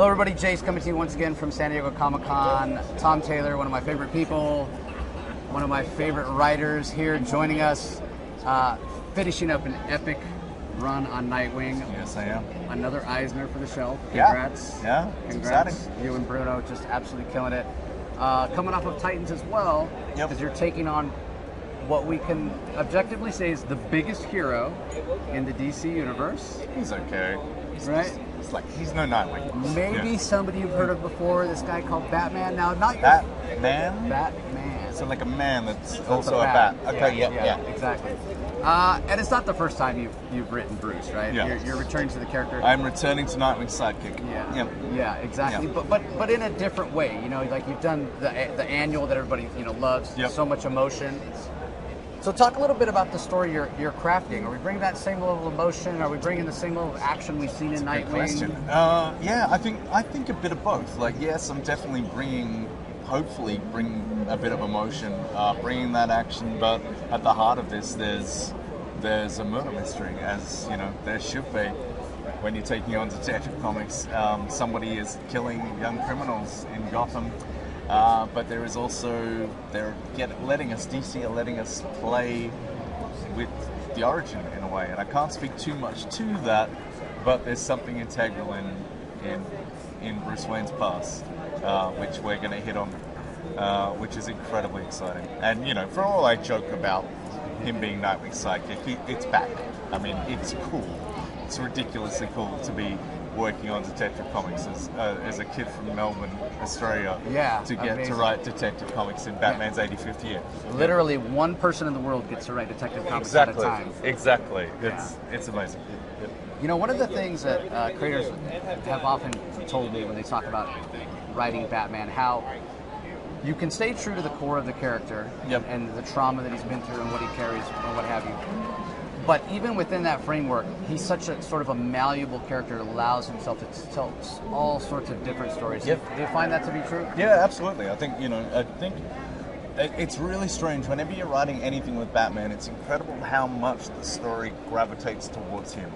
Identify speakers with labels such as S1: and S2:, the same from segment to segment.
S1: Hello everybody, Jace coming to you once again from San Diego Comic-Con. Tom Taylor, one of my favorite people, one of my favorite writers here joining us, finishing up an epic run on Nightwing.
S2: Yes, I am.
S1: Another Eisner for the shelf.
S2: Yeah.
S1: Congrats.
S2: Yeah, it's
S1: Congrats.
S2: exciting.
S1: You and Bruno just absolutely killing it. Coming off of Titans as well, because you're taking on what we can objectively say is the biggest hero in the DC universe.
S2: He's okay.
S1: Right?
S2: It's like, he's no Nightwing.
S1: Maybe somebody you've heard of before, this guy called Batman. Now, not
S2: Batman?
S1: Batman.
S2: So like a man that's also a bat. Okay, yeah.
S1: Exactly. And it's not the first time you've written Bruce, right?
S2: Yeah.
S1: You're returning to the character.
S2: I'm returning to Nightwing's sidekick.
S1: Yeah, exactly.
S2: Yeah.
S1: But in a different way. You know, like you've done the annual that everybody loves.
S2: Yep.
S1: So much emotion. So talk a little bit about the story you're crafting. Are we bringing that same level of emotion? Are we bringing the same level of action we've seen in Nightwing?
S2: Good question. Yeah, I think a bit of both. Like, yes, I'm definitely hopefully bring a bit of emotion, bringing that action. But at the heart of this, there's a murder mystery, as you know, there should be. When you're taking on Detective Comics, somebody is killing young criminals in Gotham. But there is also, DC are letting us play with the origin in a way, and I can't speak too much to that, but there's something integral in Bruce Wayne's past, which we're going to hit on, which is incredibly exciting. And you know, for all I joke about him being Nightwing's sidekick, it's back. I mean, it's cool. It's ridiculously cool to be working on Detective Comics as a kid from Melbourne, Australia, to get to write Detective Comics in Batman's 85th year.
S1: Literally, one person in the world gets to write Detective Comics at a time.
S2: Exactly. It's amazing.
S1: You know, one of the things that creators have often told me when they talk about writing Batman, how you can stay true to the core of the character and the trauma that he's been through and what he carries and what have you. But even within that framework, he's such a sort of a malleable character that allows himself to tell all sorts of different stories. Do you find that to be true?
S2: Yeah, absolutely. I think it's really strange. Whenever you're writing anything with Batman, it's incredible how much the story gravitates towards him,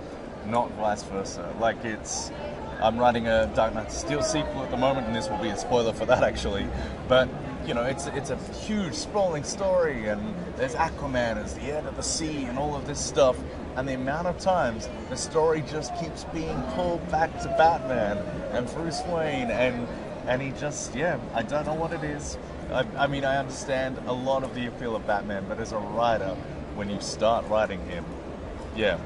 S2: not vice versa. Like I'm writing a Dark Knight Steel sequel at the moment, and this will be a spoiler for that actually. But you know, it's a huge, sprawling story, and there's Aquaman as the head of the sea and all of this stuff, and the amount of times the story just keeps being pulled back to Batman and Bruce Wayne, and he just, I don't know what it is. I mean, I understand a lot of the appeal of Batman, but as a writer, when you start writing him, you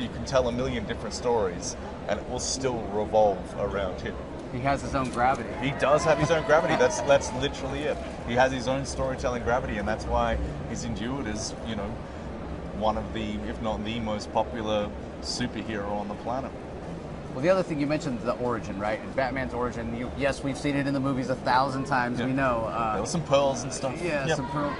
S2: can tell a million different stories, and it will still revolve around him.
S1: He has his own gravity.
S2: He does have his own gravity. That's literally it. He has his own storytelling gravity, and that's why he's endured as, you know, one of the, if not the most popular superhero on the planet.
S1: Well, the other thing you mentioned, the origin, right? Batman's origin. Yes, we've seen it in the movies 1,000 times. We know.
S2: There were some pearls and stuff.
S1: Some pearls.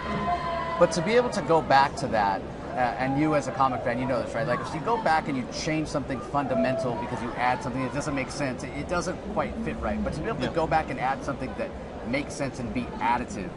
S1: But to be able to go back to that, and you as a comic fan, you know this, right? Like if you go back and you change something fundamental because you add something that doesn't make sense, it doesn't quite fit right. But to be able to go back and add something that makes sense and be additive,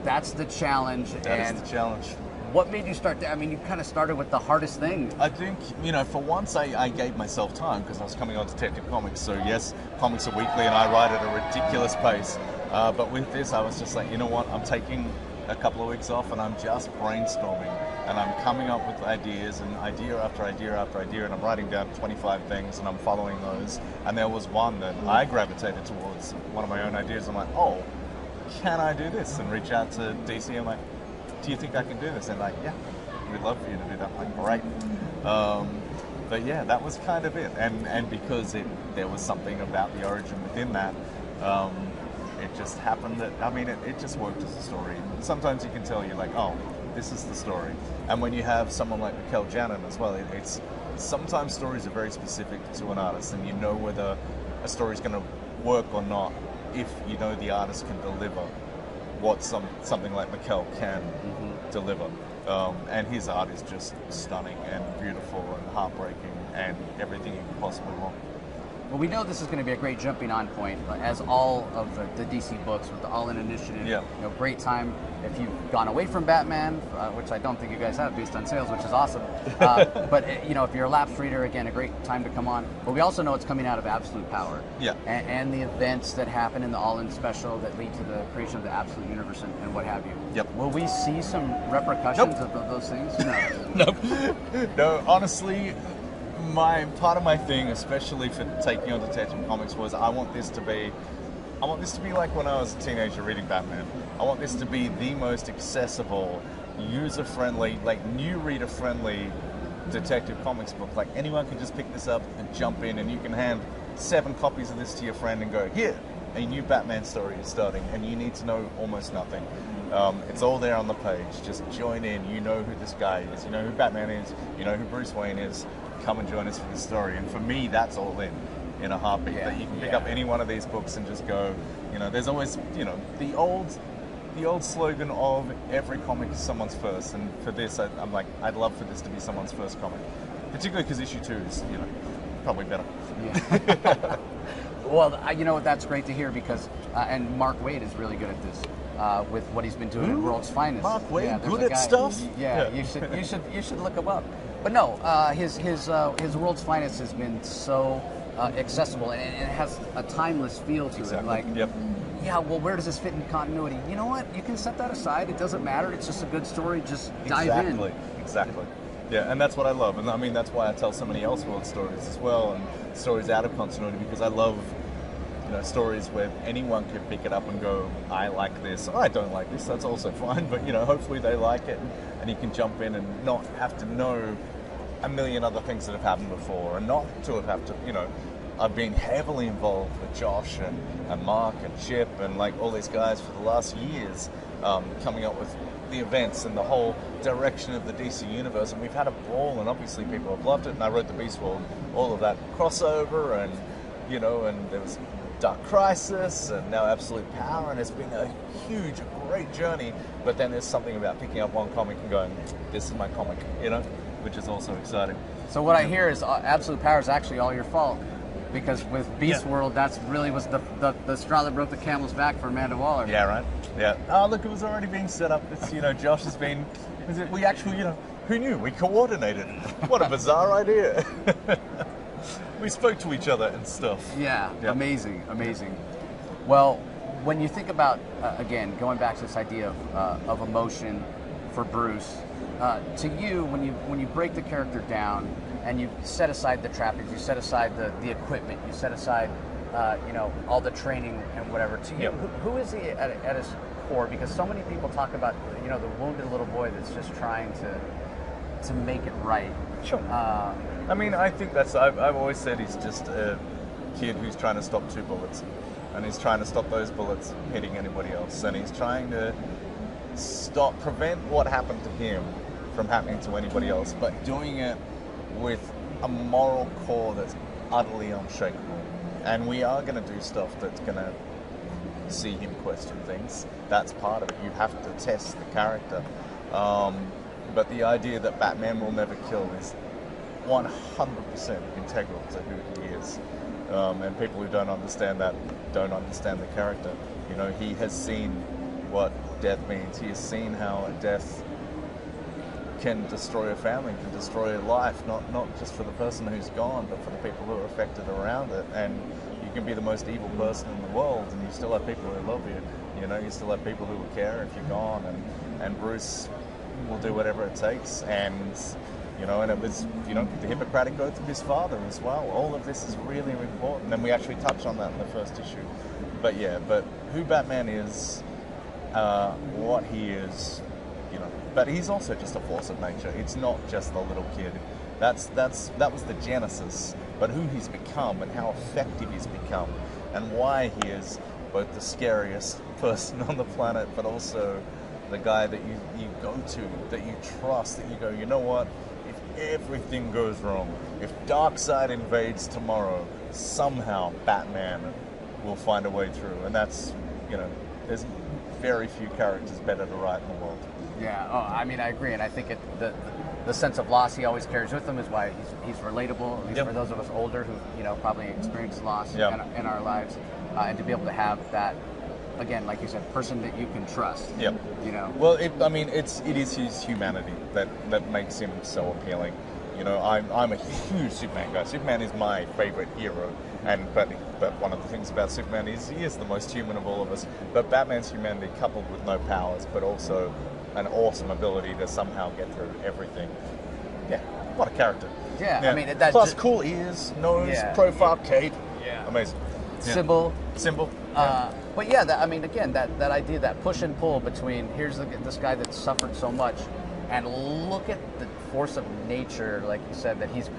S1: that's the challenge.
S2: That is the challenge.
S1: What made you start? I mean, you kind of started with the hardest thing.
S2: I think, you know, for once I gave myself time because I was coming on Detective Comics. So yes, comics are weekly and I write at a ridiculous pace. But with this, I was just like, you know what, I'm taking a couple of weeks off and I'm just brainstorming. And I'm coming up with ideas and idea after idea after idea, and I'm writing down 25 things and I'm following those. And there was one that I gravitated towards, one of my own ideas. I'm like, oh, can I do this? And reach out to DC. I'm like, do you think I can do this? And like, yeah, we'd love for you to do that. I'm like, great. But yeah, that was kind of it. And because there was something about the origin within that, it just happened that, I mean, it just worked as a story. Sometimes you can tell, you're like, oh, this is the story. And when you have someone like Mikel Janin as well, it's sometimes stories are very specific to an artist, and you know whether a story's going to work or not if you know the artist can deliver what something like Mikel can deliver. And his art is just stunning and beautiful and heartbreaking and everything you could possibly want.
S1: Well, we know this is going to be a great jumping on point, as all of the DC books with the Allin Initiative.
S2: Yeah.
S1: You know, great time if you've gone away from Batman, which I don't think you guys have based on sales, which is awesome. But you know, if you're a lapsed reader, again, a great time to come on. But we also know it's coming out of Absolute Power.
S2: Yeah.
S1: And the events that happen in the Allin special that lead to the creation of the Absolute Universe and what have you.
S2: Yep.
S1: Will we see some repercussions of those things? No.
S2: No, honestly. Part of my thing, especially for taking on Detective Comics, was I want this to be like when I was a teenager reading Batman. I want this to be the most accessible, user-friendly, like new reader-friendly Detective Comics book. Like anyone can just pick this up and jump in, and you can hand 7 copies of this to your friend and go, here, a new Batman story is starting, and you need to know almost nothing. It's all there on the page. Just join in. You know who this guy is. You know who Batman is. You know who Bruce Wayne is. Come and join us for the story. And for me, that's all in a heartbeat. That you can pick up any one of these books and just go, you know, there's always, you know, the old slogan of every comic is someone's first. And for this, I'm like, I'd love for this to be someone's first comic. Particularly because issue 2 is, you know, probably better.
S1: Yeah. Well, you know what, that's great to hear because, and Mark Waid is really good at this. With what he's been doing in World's Finest.
S2: Mark Waid,
S1: good
S2: at stuff?
S1: Yeah, you should look him up. But no, his World's Finest has been so accessible, and it has a timeless feel to it. Like, yeah, well, where does this fit in continuity? You know what? You can set that aside. It doesn't matter. It's just a good story. Just dive in.
S2: Exactly. Yeah, and that's what I love. And I mean, that's why I tell so many Elseworld stories as well, and stories out of continuity, because I love, you know, stories where anyone can pick it up and go, I like this, I don't like this, that's also fine, but, you know, hopefully they like it, and you can jump in and not have to know a million other things that have happened before, and not to have to, you know, I've been heavily involved with Josh and Mark and Chip and like all these guys for the last years, coming up with the events and the whole direction of the DC universe, and we've had a ball, and obviously people have loved it, and I wrote the Beast World, all of that crossover, and, you know, and there was Dark Crisis, and now Absolute Power, and it's been a huge, great journey. But then there's something about picking up one comic and going, this is my comic, you know, which is also exciting.
S1: So what I hear is Absolute Power is actually all your fault, because with Beast World, that's really was the straw that broke the camel's back for Amanda Waller.
S2: Yeah, right. Yeah. Oh, look, it was already being set up. It's, you know, Josh has been. We actually, you know, who knew? We coordinated. What a bizarre idea. We spoke to each other and stuff.
S1: Yeah, amazing. Well, when you think about, again, going back to this idea of emotion for Bruce, to you, when you break the character down and you set aside the trappings, you set aside the equipment, you set aside, you know, all the training and whatever, to you, who is he at his core? Because so many people talk about, you know, the wounded little boy that's just trying to make it right.
S2: Sure. I mean, I think I've always said he's just a kid who's trying to stop 2 bullets. And he's trying to stop those bullets hitting anybody else. And he's trying to prevent what happened to him from happening to anybody else, but doing it with a moral core that's utterly unshakable. And we are going to do stuff that's going to see him question things. That's part of it. You have to test the character. But the idea that Batman will never kill is 100% integral to who he is. And people who don't understand that don't understand the character. You know, he has seen what death means. He has seen how a death can destroy a family, can destroy a life, not just for the person who's gone, but for the people who are affected around it. And you can be the most evil person in the world, and you still have people who love you. You know, you still have people who will care if you're gone, and Bruce will do whatever it takes. And you know, and it was, you know, the Hippocratic Oath of his father as well. All of this is really important, and we actually touched on that in the first issue. But yeah, but who Batman is, what he is, you know. But he's also just a force of nature. It's not just the little kid. That was the genesis. But who he's become and how effective he's become, and why he is both the scariest person on the planet, but also the guy that you go to, that you trust, that you go, you know what? If everything goes wrong, if Darkseid invades tomorrow, somehow Batman will find a way through. And that's, you know, there's very few characters better to write in the world.
S1: Yeah, I mean, I agree, and I think the sense of loss he always carries with him is why he's relatable, at least
S2: Yep.
S1: for those of us older who, you know, probably experienced loss
S2: Yep.
S1: in our lives, and to be able to have that, again, like you said, person that you can trust.
S2: Yep.
S1: You know.
S2: Well, it is his humanity that makes him so appealing. You know, I'm a huge Superman guy. Superman is my favorite hero, but one of the things about Superman is he is the most human of all of us. But Batman's humanity, coupled with no powers, but also an awesome ability to somehow get through everything. Yeah, what a character.
S1: Yeah, I mean, that
S2: plus
S1: just-
S2: cool ears, nose,
S1: Yeah.
S2: profile, cape.
S1: Yeah.
S2: Amazing. Yeah.
S1: Symbol. But yeah, I mean, again, that idea, that push and pull between here's this guy that suffered so much, and look at the force of nature, like you said, that he's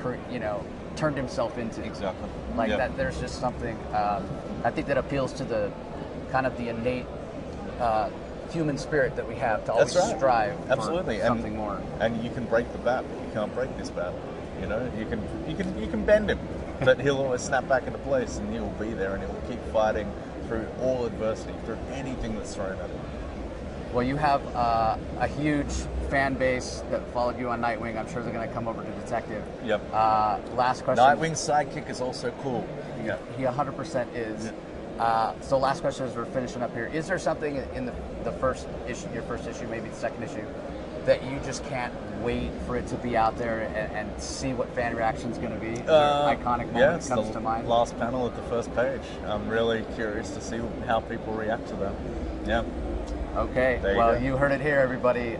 S1: turned himself into.
S2: Exactly.
S1: Like
S2: Yeah.
S1: that. There's just something I think that appeals to the kind of the innate human spirit that we have to always
S2: That's right.
S1: strive
S2: Absolutely.
S1: for something more.
S2: And you can break the bat, but you can't break this bat. You know, you can bend him, but he'll always snap back into place, and he'll be there, and he'll keep fighting through all adversity, through anything that's thrown at him.
S1: Well, you have a huge fan base that followed you on Nightwing. I'm sure they're going to come over to Detective.
S2: Yep.
S1: Last question.
S2: Nightwing's sidekick is also cool. Yeah.
S1: He 100% is. So last question as we're finishing up here. Is there something in the first issue, your first issue, maybe the second issue, that you just can't wait for it to be out there and see what fan reaction is going to be? Is there an iconic moment that comes to mind?
S2: Last panel at the first page. I'm really curious to see how people react to that. Yeah.
S1: Okay.
S2: Well,
S1: you heard it here, everybody.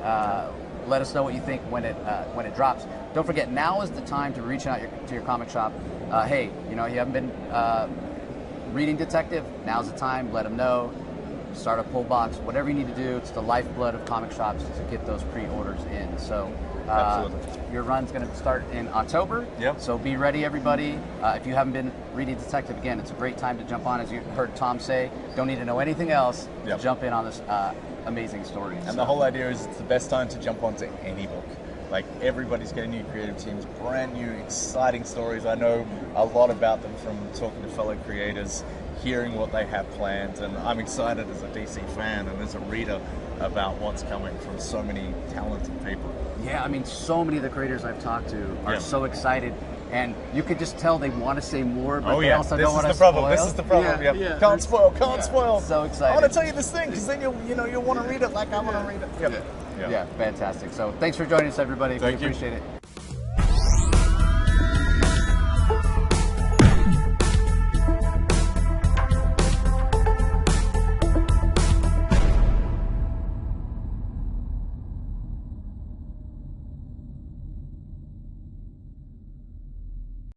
S1: Let us know what you think when it drops. Don't forget, now is the time to reach out to your comic shop. Hey, you haven't been reading Detective. Now's the time. Let them know. Start a pull box. Whatever you need to do. It's the lifeblood of comic shops to get those pre-orders in. So your run's going to start in October.
S2: Yep.
S1: So be ready, everybody. If you haven't been reading Detective, again, it's a great time to jump on. As you heard Tom say, don't need to know anything else to jump in on this amazing story.
S2: And the whole idea is it's the best time to jump onto any book. Like, everybody's getting new creative teams, brand new, exciting stories. I know a lot about them from talking to fellow creators, hearing what they have planned, and I'm excited as a DC fan and as a reader about what's coming from so many talented people.
S1: Yeah, I mean, so many of the creators I've talked to are so excited, and you could just tell they want to say more, but they also don't want to spoil.
S2: This is the problem.
S1: Yeah.
S2: Can't spoil.
S1: So excited.
S2: I want to tell you this thing, because then you'll want to read it like I want to read it.
S1: Yeah, fantastic. So thanks for joining us, everybody. We appreciate it.